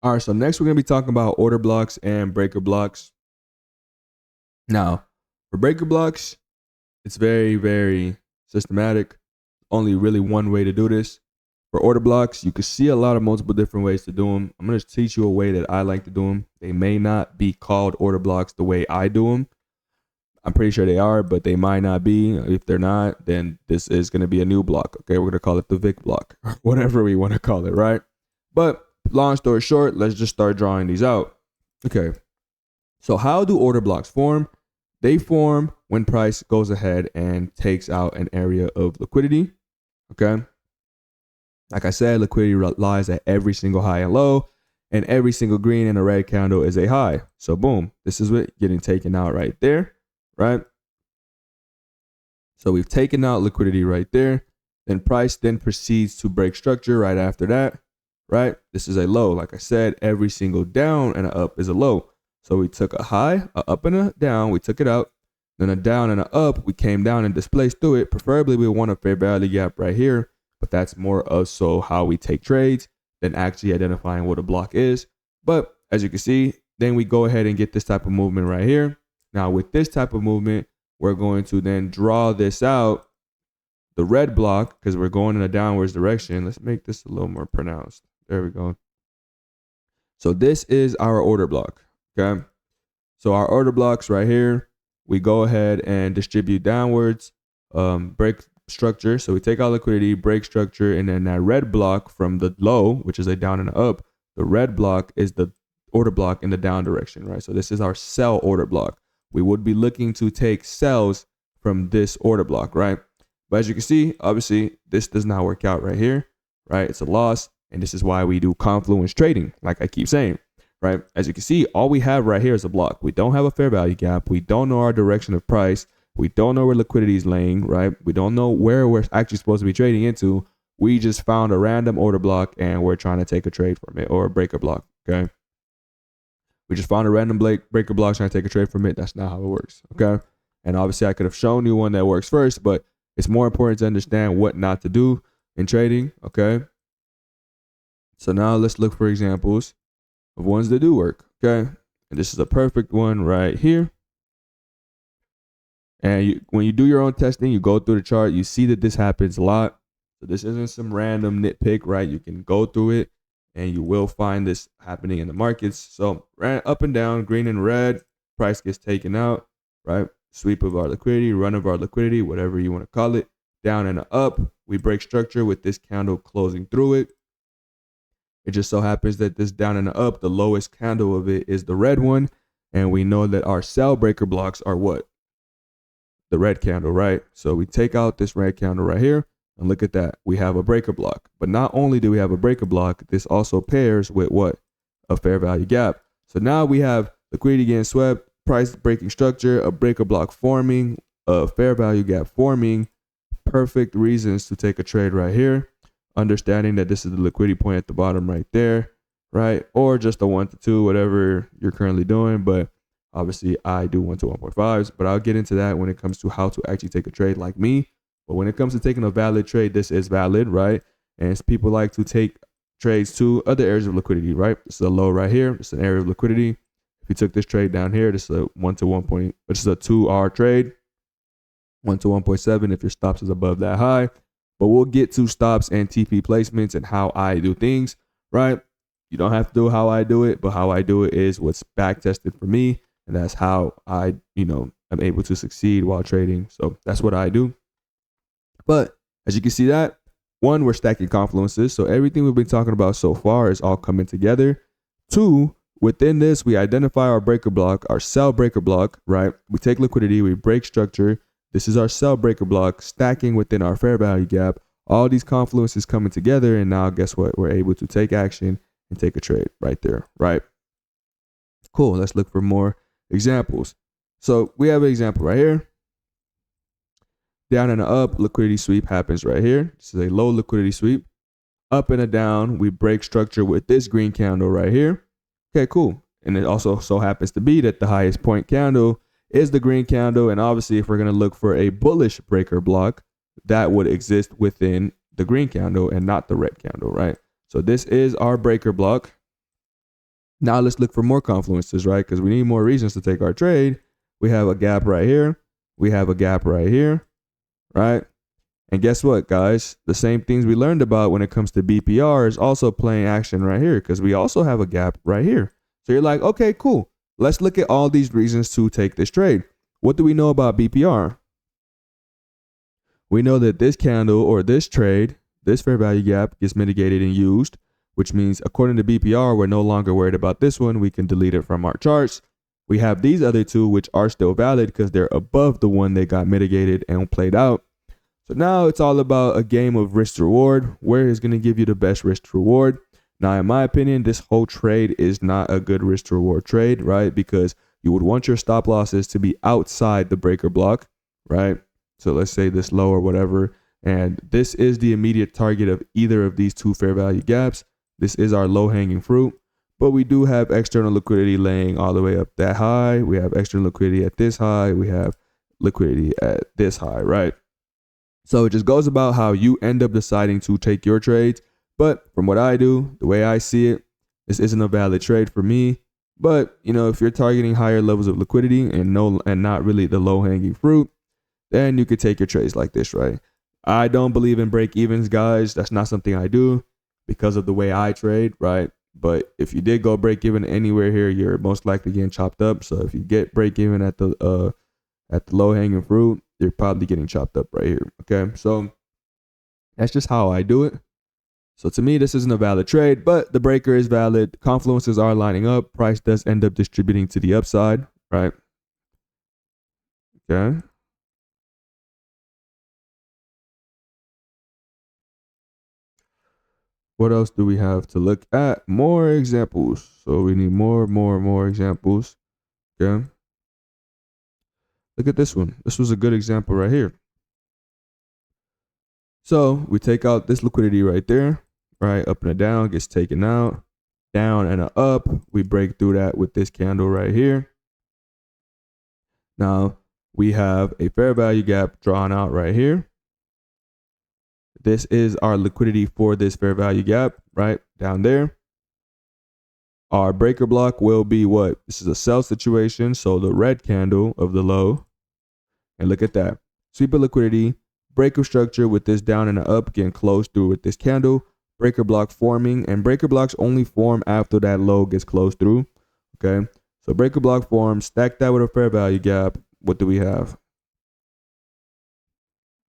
All right, so next we're going to be talking about order blocks and breaker blocks. Now, for breaker blocks, it's very, very systematic. Only really one way to do this. For order blocks, you can see a lot of multiple different ways to do them. I'm going to teach you a way that I like to do them. They may not be called order blocks the way I do them. I'm pretty sure they are, but they might not be. If they're not, then this is going to be a new block. Okay, we're going to call it the Vic block, or whatever we want to call it, right? But long story short, let's just start drawing these out. Okay, so how do order blocks form? They form when price goes ahead and takes out an area of liquidity. Okay, like I said, liquidity lies at every single high and low, and every single green and a red candle is a high. So boom, this is what getting taken out right there, right? So we've taken out liquidity right there. Then price then proceeds to break structure right after that, right? This is a low. Like I said, every single down and an up is a low. So we took a high, a up and a down, we took it out. Then a down and an up, we came down and displaced through it. Preferably we want a fair value gap right here, but that's more of so how we take trades than actually identifying what a block is. But as you can see, then we go ahead and get this type of movement right here. Now with this type of movement, we're going to then draw this out, the red block, because we're going in a downwards direction. Let's make this a little more pronounced. There we go. So this is our order block, okay? So our order blocks right here, we go ahead and distribute downwards, break structure. So we take out liquidity, break structure, and then that red block from the low, which is a down and an up, the red block is the order block in the down direction, right? So this is our sell order block. We would be looking to take sells from this order block, right? But as you can see, obviously, this does not work out right here, right? It's a loss, and this is why we do confluence trading, like I keep saying, right? As you can see, all we have right here is a block. We don't have a fair value gap. We don't know our direction of price. We don't know where liquidity is laying, right? We don't know where we're actually supposed to be trading into. We just found a random order block, and we're trying to take a trade from it, or a breaker block, okay? We just found a random breaker block trying to take a trade from it. That's not how it works, okay? And obviously, I could have shown you one that works first, but it's more important to understand what not to do in trading, okay? So now let's look for examples of ones that do work, okay? And this is a perfect one right here. And when you do your own testing, you go through the chart, you see that this happens a lot. So this isn't some random nitpick, right? You can go through it and you will find this happening in the markets. So up and down, green and red, price gets taken out, right? Sweep of our liquidity, run of our liquidity, whatever you want to call it. Down and up, we break structure with this candle closing through it. It just so happens that this down and up, the lowest candle of it is the red one. And we know that our sell breaker blocks are what? The red candle, right? So we take out this red candle right here. And look at that. We have a breaker block. But not only do we have a breaker block, this also pairs with what? A fair value gap. So now we have liquidity getting swept, price breaking structure, a breaker block forming, a fair value gap forming. Perfect reasons to take a trade right here. Understanding that this is the liquidity point at the bottom right there, right? Or just a 1 to 2, whatever you're currently doing. But obviously I do 1 to 1.5s, but I'll get into that when it comes to how to actually take a trade like me. But when it comes to taking a valid trade, this is valid, right? And people like to take trades to other areas of liquidity, right? This is a low right here. It's an area of liquidity. If you took this trade down here, this is a 1 to 1 point, which is a 2R trade, 1 to 1.7 if your stops is above that high. But we'll get to stops and TP placements and how I do things, right? You don't have to do how I do it, but how I do it is what's back tested for me. And that's how I, am able to succeed while trading. So that's what I do. But as you can see that, one, we're stacking confluences. So everything we've been talking about so far is all coming together. Two, within this, we identify our breaker block, our sell breaker block, right? We take liquidity, we break structure. This is our sell breaker block, stacking within our fair value gap. All these confluences coming together. And now guess what? We're able to take action and take a trade right there, right? Cool. Let's look for more examples. So we have an example right here. Down and up, liquidity sweep happens right here. This is a low liquidity sweep. Up and a down, we break structure with this green candle right here. Okay, cool. And it also so happens to be that the highest point candle is the green candle. And obviously, if we're going to look for a bullish breaker block, that would exist within the green candle and not the red candle, right? So this is our breaker block. Now let's look for more confluences, right? Because we need more reasons to take our trade. We have a gap right here. We have a gap right here, right? And guess what, guys? The same things we learned about when it comes to BPR is also playing action right here because we also have a gap right here. So you're like, okay, cool. Let's look at all these reasons to take this trade. What do we know about BPR? We know that this candle or this trade, this fair value gap gets mitigated and used, which means according to BPR, we're no longer worried about this one. We can delete it from our charts. We have these other two, which are still valid because they're above the one that got mitigated and played out. So now it's all about a game of risk to reward. Where is going to give you the best risk to reward? Now, in my opinion, this whole trade is not a good risk to reward trade, right? Because you would want your stop losses to be outside the breaker block, right? So let's say this low or whatever. And this is the immediate target of either of these two fair value gaps. This is our low hanging fruit, but we do have external liquidity laying all the way up that high. We have external liquidity at this high. We have liquidity at this high, right? So it just goes about how you end up deciding to take your trades. But from what I do, the way I see it, this isn't a valid trade for me. But you know, if you're targeting higher levels of liquidity and not really the low hanging fruit, then you could take your trades like this, right? I don't believe in break evens, guys. That's not something I do because of the way I trade, right? But if you did go break even anywhere here, you're most likely getting chopped up. So if you get break even at the low hanging fruit, you're probably getting chopped up right here. Okay, so that's just how I do it. So to me, this isn't a valid trade, but the breaker is valid. Confluences are lining up. Price does end up distributing to the upside, right? Okay. What else do we have to look at? More examples. So we need more examples. Okay. Look at this one. This was a good example right here. So we take out this liquidity right there, right? Up and a down gets taken out, down and a up. We break through that with this candle right here. Now we have a fair value gap drawn out right here. This is our liquidity for this fair value gap right down there. Our breaker block will be what? This is a sell situation. So the red candle of the low. And look at that. Sweep of liquidity, breaker structure with this down and a up getting closed through with this candle. Breaker block forming. And breaker blocks only form after that low gets closed through. Okay. So breaker block forms. Stack that with a fair value gap. What do we have?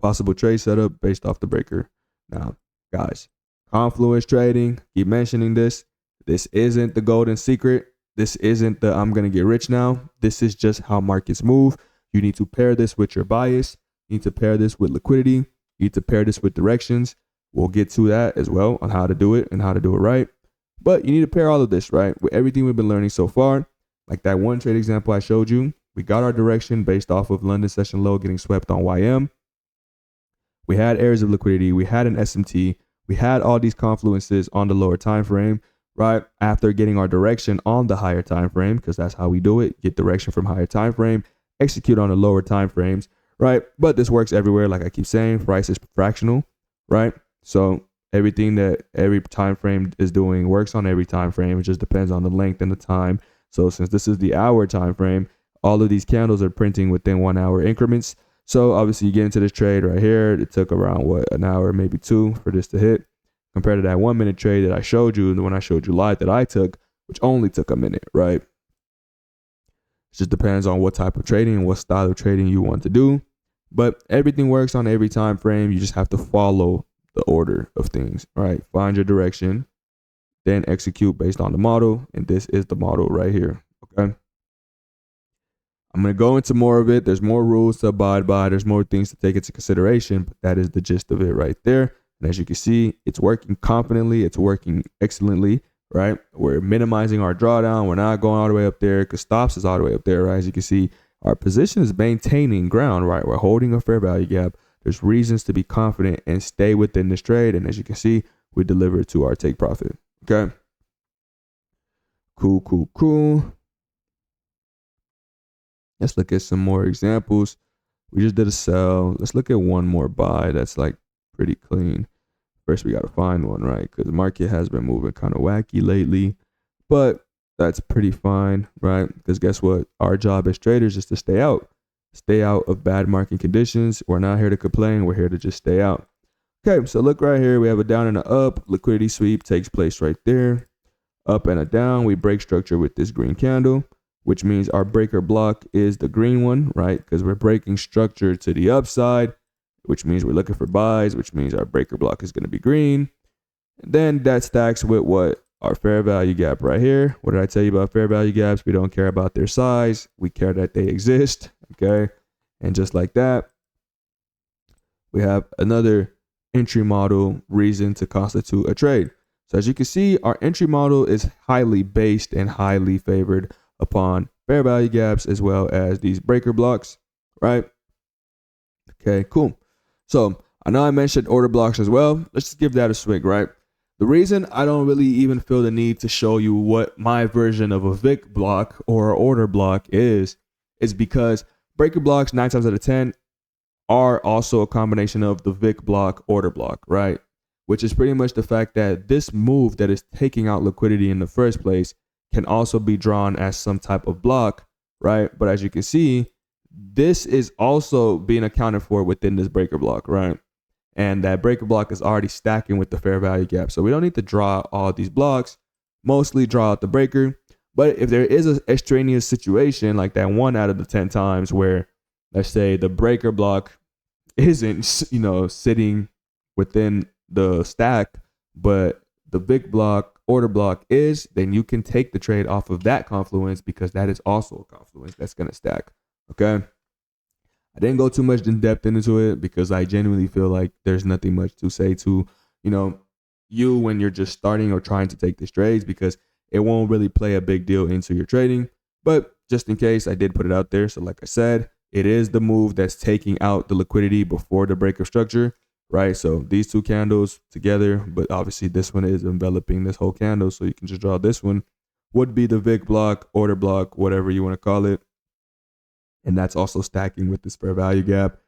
Possible trade setup based off the breaker. Now, guys, confluence trading, keep mentioning this. This isn't the golden secret. This isn't the I'm going to get rich now. This is just how markets move. You need to pair this with your bias. You need to pair this with liquidity. You need to pair this with directions. We'll get to that as well on how to do it and how to do it right. But you need to pair all of this, right? With everything we've been learning so far. Like that one trade example I showed you. We got our direction based off of London session low getting swept on YM. We had areas of liquidity. We had an SMT. We had all these confluences on the lower time frame, right? After getting our direction on the higher time frame, because that's how we do it. Get direction from higher time frame, execute on the lower time frames, right? But this works everywhere. Like I keep saying, price is fractional, right? So everything that every time frame is doing works on every time frame. It just depends on the length and the time. So since this is the hour time frame, all of these candles are printing within 1 hour increments. So obviously you get into this trade right here. It took around an hour, maybe two for this to hit compared to that 1 minute trade that I showed you. The one I showed you live that I took, which only took a minute, right? It just depends on what type of trading and what style of trading you want to do. But everything works on every time frame. You just have to follow the order of things, right? Find your direction, then execute based on the model. And this is the model right here, okay? I'm going to go into more of it. There's more rules to abide by. There's more things to take into consideration, but that is the gist of it right there. And as you can see, it's working confidently. It's working excellently, right? We're minimizing our drawdown. We're not going all the way up there because stops is all the way up there, right? As you can see, our position is maintaining ground, right? We're holding a fair value gap. There's reasons to be confident and stay within this trade. And as you can see, we deliver to our take profit, okay? Cool. Let's look at some more examples. We just did a sell. Let's look at one more buy that's like pretty clean. First, we got to find one, right? Because the market has been moving kind of wacky lately. But That's pretty fine, right? Because guess what? Our job as traders is to stay out of bad market conditions. We're not here to complain. We're here to just stay out. Okay, so look right here. We have a down and a up. Liquidity sweep takes place right there. Up and a down. We break structure with this green candle, which means our breaker block is the green one, right? Because we're breaking structure to the upside, which means we're looking for buys, which means our breaker block is going to be green. And then that stacks with what? Our fair value gap right here. What did I tell you about fair value gaps? We don't care about their size. We care that they exist, okay? And just like that, we have another entry model reason to constitute a trade. So as you can see, our entry model is highly based and highly favored upon fair value gaps as well as these breaker blocks, right? Okay, cool. So I know I mentioned order blocks as well. Let's just give that a swig, right? The reason I don't really even feel the need to show you what my version of a VIC block or order block is because breaker blocks 9 times out of 10 are also a combination of the VIC block, order block, right? Which is pretty much the fact that this move that is taking out liquidity in the first place can also be drawn as some type of block, right? But as you can see, this is also being accounted for within this breaker block, right? And that breaker block is already stacking with the fair value gap. So we don't need to draw all these blocks, mostly draw out the breaker. But if there is an extraneous situation like that 1 out of the 10 times where, let's say, the breaker block isn't, sitting within the stack, but the big block, order block is, then you can take the trade off of that confluence because that is also a confluence that's going to stack. Okay. I didn't go too much in depth into it because I genuinely feel like there's nothing much to say to, you when you're just starting or trying to take these trades because it won't really play a big deal into your trading. But just in case, I did put it out there. So like I said, it is the move that's taking out the liquidity before the break of structure, right? So these two candles together, but obviously this one is enveloping this whole candle. So you can just draw this one would be the VIC block, order block, whatever you want to call it. And that's also stacking with this fair value gap,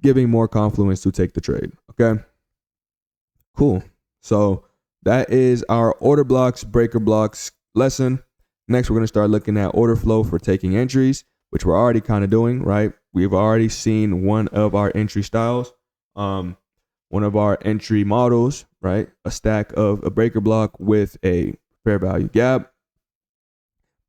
giving more confluence to take the trade. Okay. Cool. So that is our order blocks, breaker blocks lesson. Next, we're going to start looking at order flow for taking entries, which we're already kind of doing, right? We've already seen one of our entry styles, one of our entry models, right? A stack of a breaker block with a fair value gap.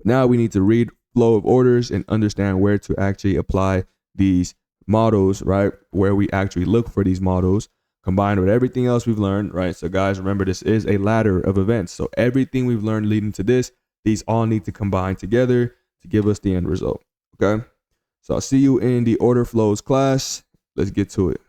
Now we need to read flow of orders and understand where to actually apply these models, right? Where we actually look for these models combined with everything else we've learned, right? So guys, remember this is a ladder of events. So everything we've learned leading to this, these all need to combine together to give us the end result, okay? So I'll see you in the order flows class. Let's get to it.